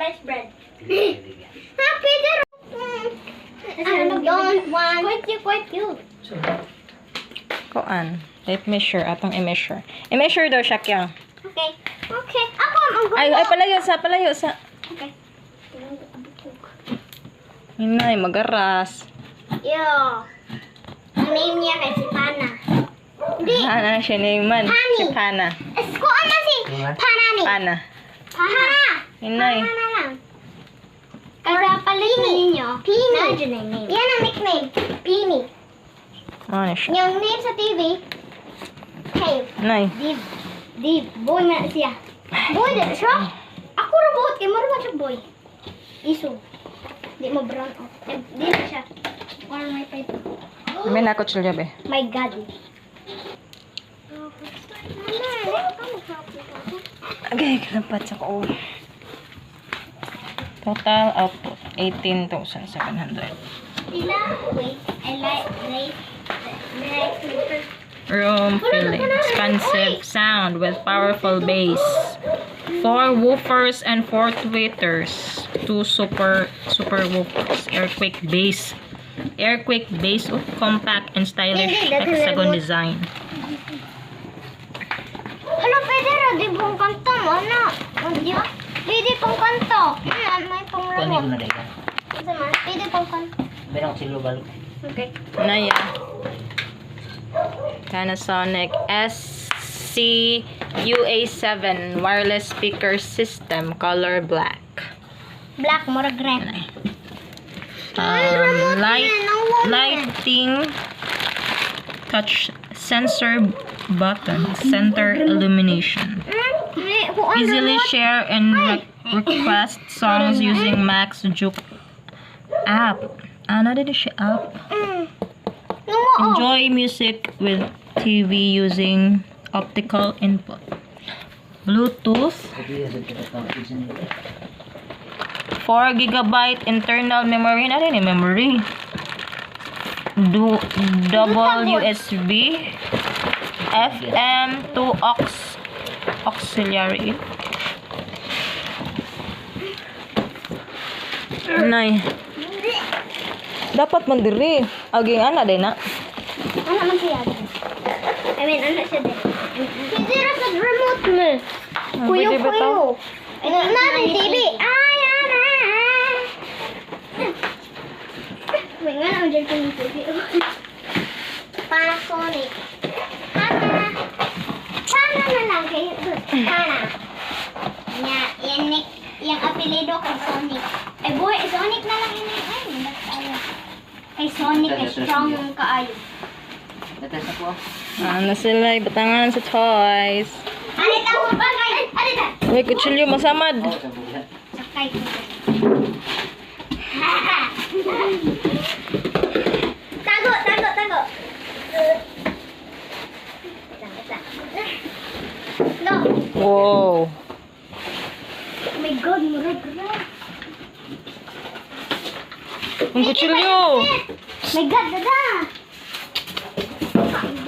sliced bread. Happy there. I don't want. Quite cute. Kuan. Let measure. Atong i-measure. I-measure daw siya kyang. Okay. Ako ang Ay, palayo sa. Okay. Hinay, magaras. Yo. Ang name niya kay si Pana. Hindi. Ano siya name man? Pani. Si Pana. Ko ano si Panani? Pana. Pana. Hinay. Pana na lang. Kaya palit ninyo. Pini. Yan ang nickname. Pini. Ano siya? Yung name sa TV. Hey. Hinay. Di. Boy man siya. Boy din siya. Ako robot. Kaya mo naman siya boy. Iso. Di mo brown out. Di na siya. Or my paper. May nakutsulya be. My God. Okay, kalapat sa ko. Total output, 18,700. Wait, I like paper. Room filling. Expansive sound with powerful bass. 4 woofers and 4 tweeters. 2 super woofers. Earthquake bass. Compact and stylish hexagon design. Hello, Pedro, di pong kanto mo, ano? Pwede pong kanto. May pong remote. Pwede pong kanto. Merong silo balik. Okay. Naya. Panasonic SC-UA7 wireless speaker system, color black. Black, murag red. Lighting, touch sensor button, center illumination. Easily share and request songs using Max Juke app. Ano din siya app? Enjoy music with TV using optical input. Bluetooth. 4 GB internal memory. Ano rin memory? Double USB. FM 2 auxiliary. Nay. Dapat man diri. Aging ana din na. Ano man siya? I mean, ano siya din? Hindi ra sa remote mo. Kuyo. Ito na ang TV. Ay, ana. Wait, nga lang dyan yung TV. Panasonic. Pana na lang kayo. Pana. Yung apelido kay Sonic. Eh boy, Sonic na lang yun. Ay, kay Sonic ay strong kaayo. Natas ako. Ano sila batangan sa toys. Alita mo ba kay? Alita. Uy, kutsilyo masamad. Sakay ko. Tago. No. Wow. Oh my God, murag. Ang kutsilyo. My God, dada.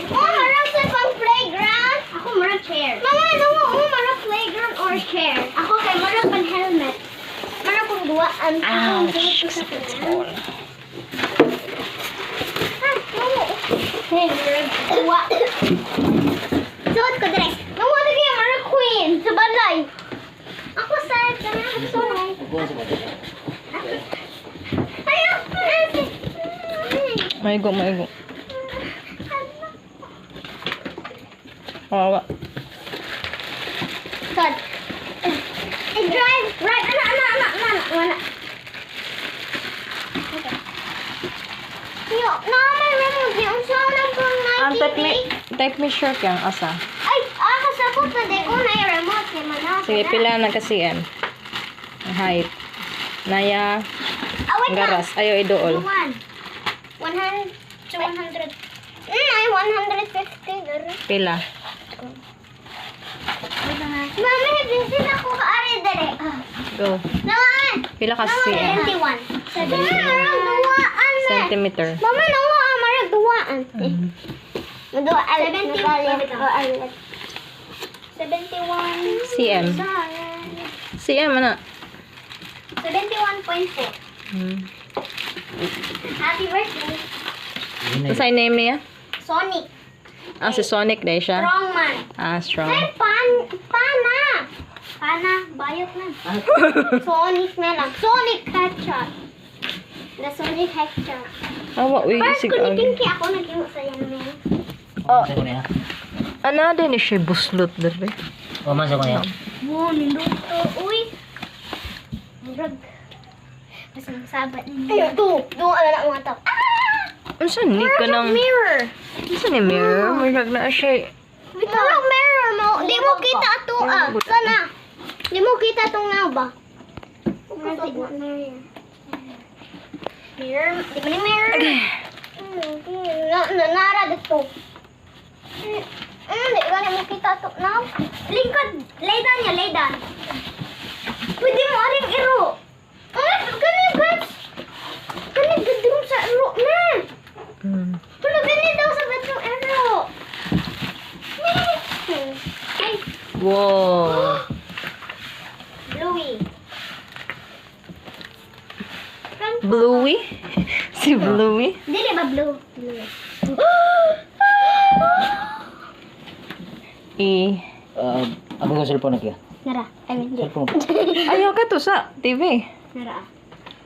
Oh, marang sa pang playground. Ako marang chair. Mama, marang playground or chair. Ako kay marang pang helmet. Marang pang duwaan. Ouch, sakit sa bola. Hey, marang duwa. Suot ko direct. Mama, lagi marang queen. Sa balay. Ako sa kanang sunay. Ayaw. Maigo. Kawawa. Good. Drive. Right. Ana. Okay. Yo, may remote. Yung sound ng my Type me sure kang asa. Ay, kasabot na din ko na yung remote. Sige, pila na kasi yan. Ang height. Naya. Wait Garas. Ayaw idool. 100 to 100. Ay, 150. Pila. Mami, busy na ako kaari dali. Go. Naman. Pila kasi yan. 71. Marang duwaan na. Centimeter. Mama, marang duwaan. Duwaan. 71. cm. Cm, ano? 71.4. Happy birthday. What's your name niya? Sonic. Ah, si Sonic na siya. Strongman. Ah, strong. Ay, pana. Pana, bayot na. Sonic na lang. Sonic Headshot. The Sonic Headshot. Awa, uy, First, isig kung itinki ako, nag-iwa sa'yo namin. Oh, Masa ko niya. ano din ni siya buslot dere. O, masa ko niya. Wow, niluto. Uy. Murag. Mas masabat ninyo. Ay, doon ala na mga tao. Unsa ni ka nang Mirror. unsa ni mirror? Murag na siya. Murag mirror mo. Di mo kita ato Sana. Di mo kita itong nga ba? Mirror. Di ba ni mirror? Nara dito. Di ba ni mo kita ito na? Lingkod. Laydan niya, laydan. Pwede mo aring iro. Ganun guys. Ganun gadong sa iro na. Tulo ganun daw sa batong iro. Ay, Wow. Bluey. Bluey? Si Bluey? Dili ba blue? Blue. Abang ko cellphone na kaya. Nara. I mean, di. Cellphone. Ayaw ka to sa TV. Nara.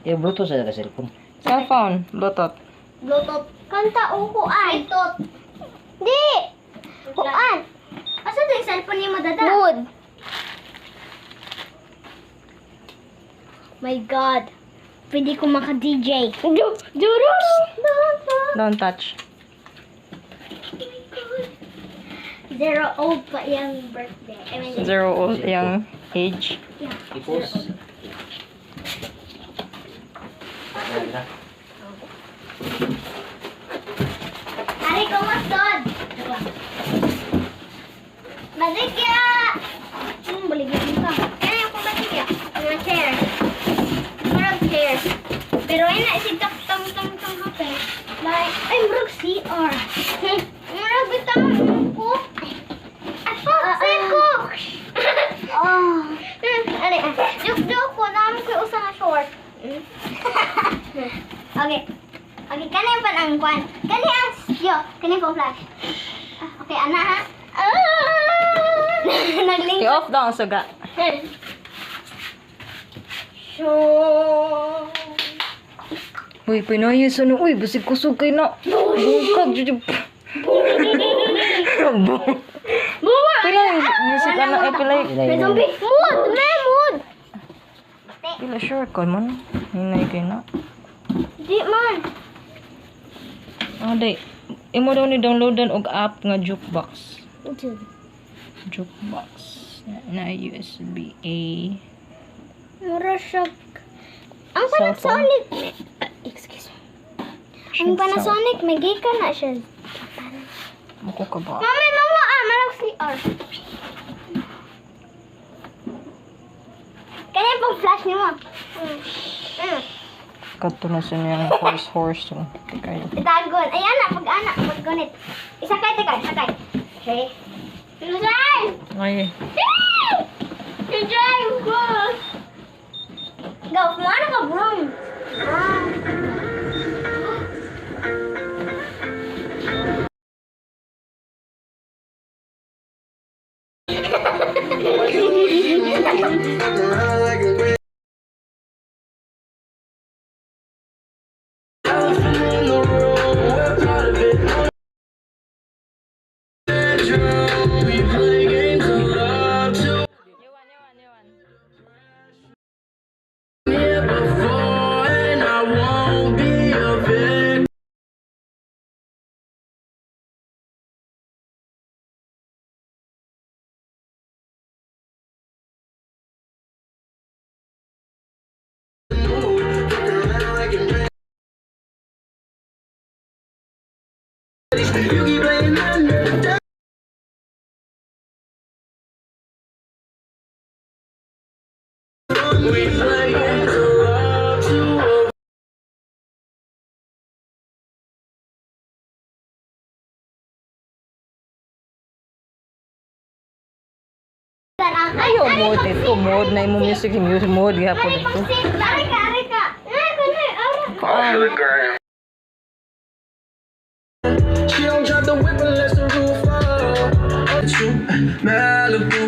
Yung Bluetooth sa cellphone. Cellphone, Bluetooth. Bluetooth. Kanta o kuan. Bluetooth. Di. Kuan. Asa to yung cellphone niya madada? Wood. My God. Pwede ko maka-DJ. Durus. Don't touch. 0 old pa yung birthday. I mean, 0 old yung age. yeah. I-post. Ari ko masod. Balikya. Baligyan ka. Kaya yung balikya. Mga chair. Marag chair. Pero ay na isig tang hape. Like, ay marag CR. Marag bitang ko. Ako, seko. Oh. Ari, joke ko. Namin ko yung usang short. Okay. Okay, kanin pa ang kwan. Kanin po flash. Okay, ana ha. Nagling. I-off daw ang suga. Uy, Pinoy, sano? Uy, basig kusog kayo na. Bungkag, jujub. Pila yung music ka na, pila yung... May zombie. Mood. Pila sure ka man. Hinay kayo na. Di man. Ah, day. Imo daw ni downloadan og app nga jukebox. Jukebox. Na USB A. Mura siya. Ang Cellphone? Panasonic. Excuse me. Ang Panasonic, may gikan na siya. Mako ka ba? Mami, mga malag CR. Kanya pong flash ni mo. Kato na sa niyang horse. So, kayo. Itagon. Ayan na, pag-gunit. Isakay. Okay. Drive! Ay, Drive ko! Go, kumana ka, bro. Ayaw mode ito. Mode na yung music mode gihapon ito. Ari ka. She don't drop the whip unless the roof up. Malibu,